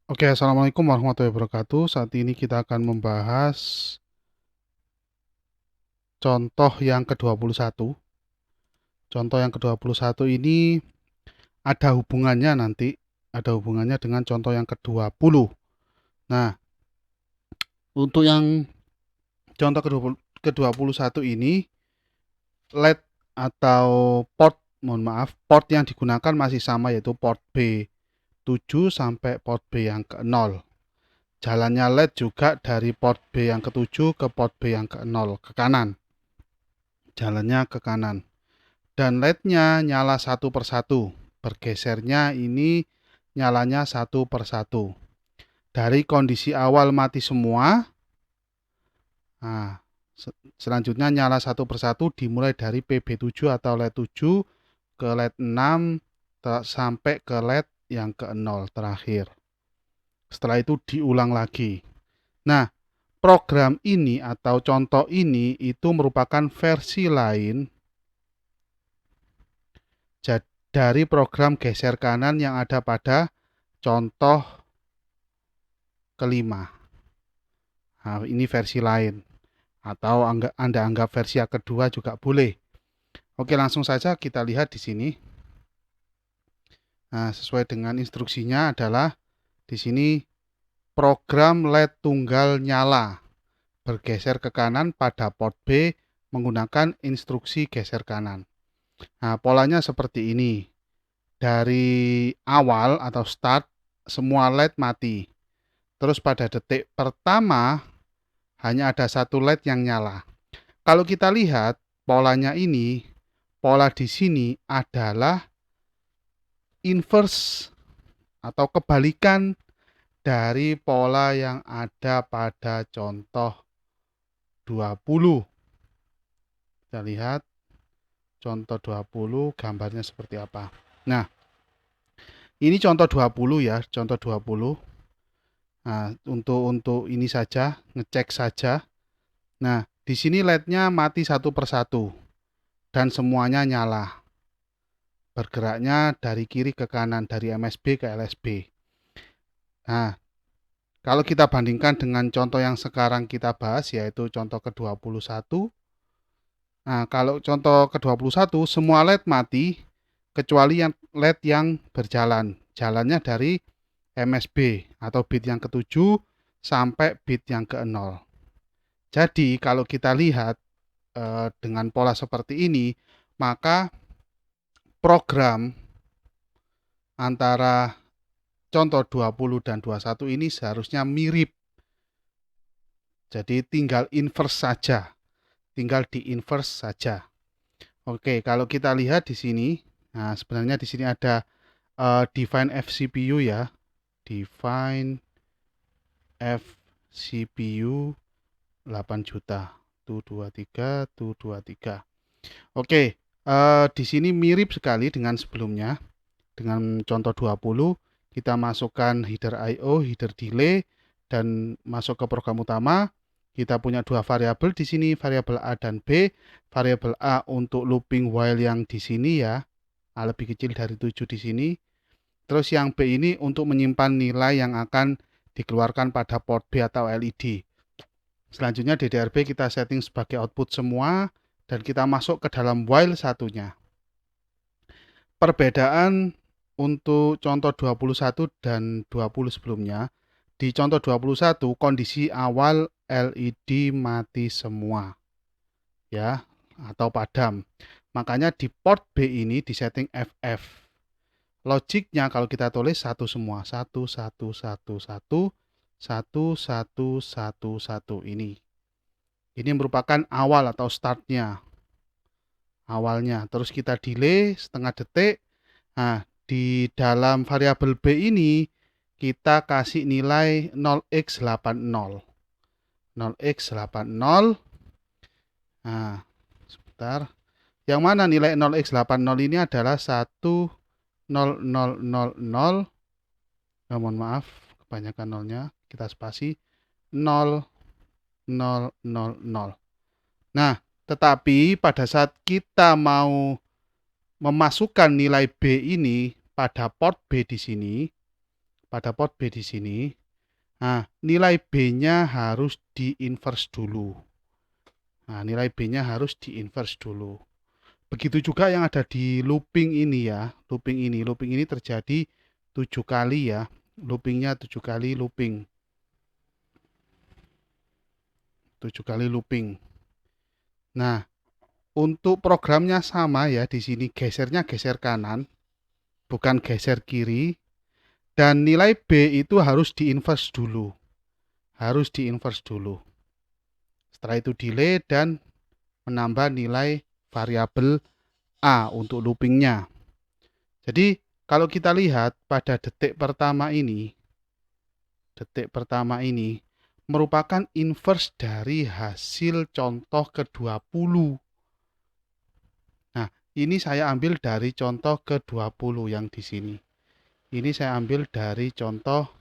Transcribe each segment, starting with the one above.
Oke, assalamualaikum warahmatullahi wabarakatuh. Saat ini kita akan membahas contoh yang ke-21. Contoh yang ke-21 ini ada hubungannya nanti, ada hubungannya dengan contoh yang ke-20. Nah, untuk yang contoh ke-21 ini, LED atau port, mohon maaf, port yang digunakan masih sama yaitu port B7 sampai port B yang ke-0. Jalannya LED juga dari port B yang ke-7 ke port B yang ke-0 ke kanan. Jalannya ke kanan. Dan LED-nya nyala satu persatu. Bergesernya ini nyalanya satu persatu. Dari kondisi awal mati semua, nah, selanjutnya nyala satu persatu dimulai dari PB7 atau LED 7 ke LED 6 sampai ke LED yang ke 0 terakhir. Setelah itu diulang lagi. Nah, program ini atau contoh ini itu merupakan versi lain dari program geser kanan yang ada pada contoh kelima. Nah, ini versi lain. Atau Anda anggap versi yang kedua juga boleh. Oke, langsung saja kita lihat di sini. Nah, sesuai dengan instruksinya adalah di sini program LED tunggal nyala bergeser ke kanan pada port B menggunakan instruksi geser kanan. Nah, polanya seperti ini. Dari awal atau start, semua LED mati. Terus pada detik pertama, hanya ada satu LED yang nyala. Kalau kita lihat polanya ini, pola di sini adalah inverse atau kebalikan dari pola yang ada pada contoh 20. Kita lihat contoh 20 gambarnya seperti apa. Nah, ini contoh 20 ya, contoh 20. Nah, untuk ini saja, ngecek saja. Nah, di sini LED-nya mati satu persatu dan semuanya nyala. Bergeraknya dari kiri ke kanan, dari MSB ke LSB. Nah, kalau kita bandingkan dengan contoh yang sekarang kita bahas, yaitu contoh ke-21. Nah, kalau contoh ke-21, semua LED mati, kecuali yang LED yang berjalan. Jalannya dari MSB atau bit yang ke-7 sampai bit yang ke-0. Jadi, kalau kita lihat dengan pola seperti ini, maka program antara contoh 20 dan 21 ini seharusnya mirip. Jadi tinggal inverse saja. Tinggal di inverse saja. Oke, kalau kita lihat di sini, nah sebenarnya di sini ada define fCPU ya. Define fCPU 8 juta. Tuh 23, tuh 23. Oke, di sini mirip sekali dengan sebelumnya. Dengan contoh 20, kita masukkan header IO, header delay, dan masuk ke program utama. Kita punya dua variabel di sini, variabel A dan B. Variabel A untuk looping while yang di sini ya, A lebih kecil dari 7 di sini. Terus yang B ini untuk menyimpan nilai yang akan dikeluarkan pada port B atau LED. Selanjutnya DDRB kita setting sebagai output semua dan kita masuk ke dalam while satunya. Perbedaan untuk contoh 21 dan 20 sebelumnya, di contoh 21 kondisi awal LED mati semua ya atau padam. Makanya di port B ini disetting FF. Logiknya kalau kita tulis satu semua, satu satu satu satu satu satu satu satu ini. Ini merupakan awal atau startnya, awalnya. Terus kita delay setengah detik. Nah, di dalam variabel B ini kita kasih nilai 0x80. 0x80. Nah, sebentar. Yang mana nilai 0x80 ini adalah 10000. Oh, mohon maaf, kebanyakan nolnya. Kita spasi 0000. Nah, tetapi pada saat kita mau memasukkan nilai B ini pada port B di sini, pada port B di sini. Nah, nilai B-nya harus di-inverse dulu. Nah, nilai B-nya harus di-inverse dulu. Begitu juga yang ada di looping ini ya. Looping ini terjadi 7 kali ya. Loopingnya 7 kali looping. 7 kali looping. Nah, untuk programnya sama ya. Di sini gesernya geser kanan, bukan geser kiri. Dan nilai B itu harus di-inverse dulu. Harus di-inverse dulu. Setelah itu delay dan menambah nilai variabel A untuk loopingnya. Jadi kalau kita lihat pada detik pertama ini merupakan inverse dari hasil contoh ke-20. Nah, ini saya ambil dari contoh ke-20 yang di sini. Ini saya ambil dari contoh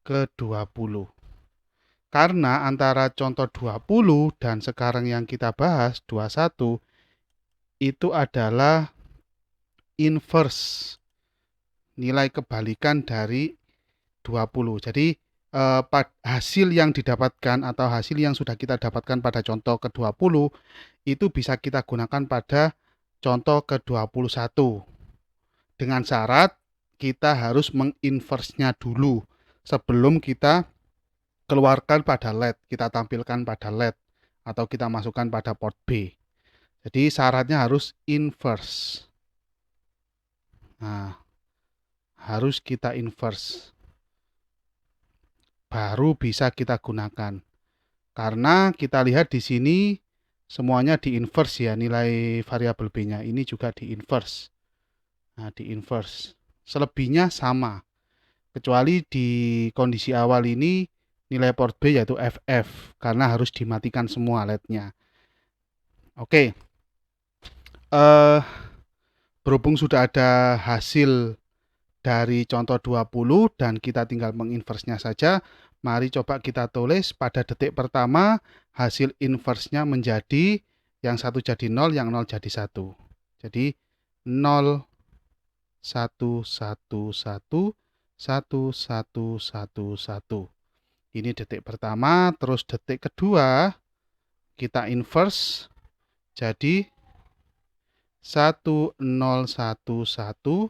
ke-20. Karena antara contoh 20 dan sekarang yang kita bahas 21 itu adalah inverse, nilai kebalikan dari 20. Jadi hasil yang didapatkan atau hasil yang sudah kita dapatkan pada contoh ke-20 itu bisa kita gunakan pada contoh ke-21. Dengan syarat kita harus menginverse-nya dulu sebelum kita keluarkan pada LED, kita tampilkan pada LED atau kita masukkan pada port B. Jadi syaratnya harus inverse. Nah, harus kita inverse. Baru bisa kita gunakan. Karena kita lihat di sini semuanya di inverse ya, nilai variabel B-nya ini juga di inverse. Nah, di inverse. Selebihnya sama. Kecuali di kondisi awal ini nilai port B yaitu FF karena harus dimatikan semua LED-nya. Oke. Berhubung sudah ada hasil dari contoh 20 dan kita tinggal menginverse-nya saja, mari coba kita tulis pada detik pertama hasil inverse-nya menjadi yang 1 jadi 0, yang 0 jadi 1. Jadi 0, 1, 1, 1, 1, 1, 1, 1. Ini detik pertama, terus detik kedua kita inverse jadi 1, 0, 1, 1, 1,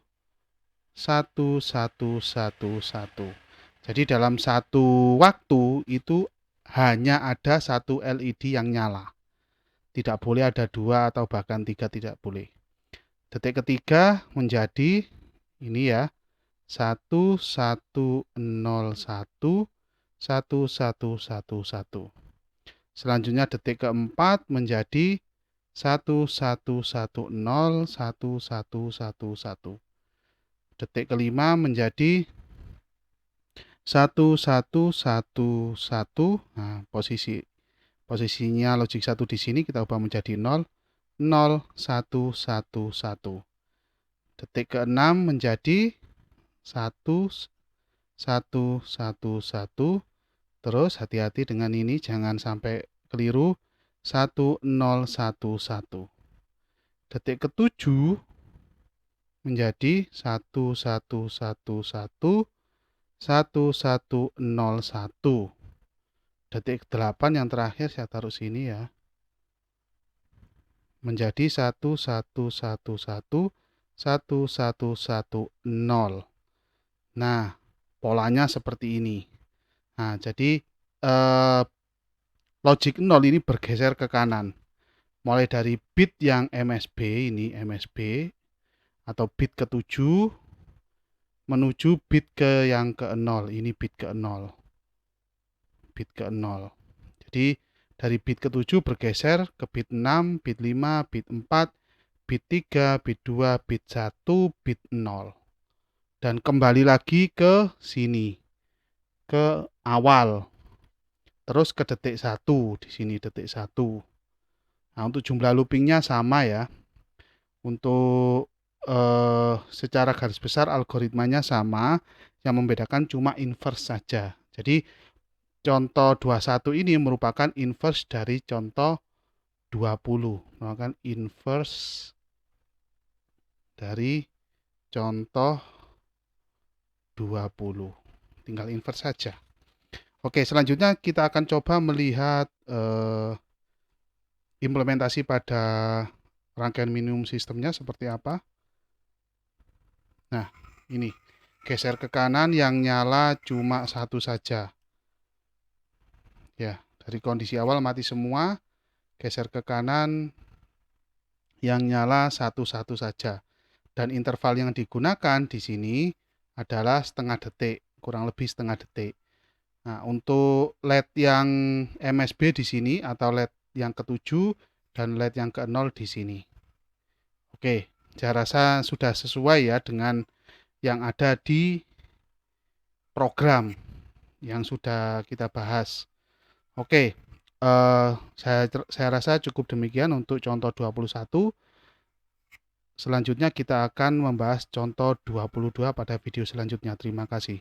1, 1, 1. Jadi dalam satu waktu itu hanya ada satu LED yang nyala. Tidak boleh ada 2 atau bahkan 3, tidak boleh. Detik ketiga menjadi ini ya, 1, 1, 0, 1, 1, 1, 1, 1. Selanjutnya detik keempat menjadi 1, 1, 1, 0, 1, 1, 1, 1. Detik kelima menjadi 1, 1, 1, 1. Nah, posisinya logik 1 di sini kita ubah menjadi 0, 0, 1, 1, 1. Detik keenam menjadi 1, 1, 1, 1. Terus hati-hati dengan ini, jangan sampai keliru. 1, 0, 1, 1. Detik ketujuh menjadi 1, 1, 1, 1, 1, 1, 0, 1. Detik ke-8 yang terakhir saya taruh sini ya. Menjadi 1, 1, 1, 1, 1, 1, 1, 0. Nah, polanya seperti ini. Nah, jadi logic 0 ini bergeser ke kanan. Mulai dari bit yang MSB, ini MSB, atau bit ke-7, menuju bit ke yang ke-0, ini bit ke-0. Bit ke-0. Jadi dari bit ke-7 bergeser ke bit 6, bit 5, bit 4, bit 3, bit 2, bit 1, bit 0. Dan kembali lagi ke sini, ke awal. Terus ke detik 1, di sini detik 1. Nah, untuk jumlah loopingnya sama ya. Untuk secara garis besar algoritmanya sama, yang membedakan cuma inverse saja. Jadi contoh 21 ini merupakan inverse dari contoh 20, merupakan inverse dari contoh 20. Tinggal invert saja. Oke, selanjutnya kita akan coba melihat implementasi pada rangkaian minimum sistemnya seperti apa. Nah, ini geser ke kanan yang nyala cuma satu saja. Ya, dari kondisi awal mati semua, geser ke kanan yang nyala satu-satu saja. Dan interval yang digunakan di sini adalah setengah detik, kurang lebih setengah detik. Nah, untuk LED yang MSB di sini atau LED yang ke-7 dan LED yang ke-0 di sini. Oke, saya rasa sudah sesuai ya dengan yang ada di program yang sudah kita bahas. Oke, saya rasa cukup demikian untuk contoh 21. Selanjutnya kita akan membahas contoh 22 pada video selanjutnya. Terima kasih.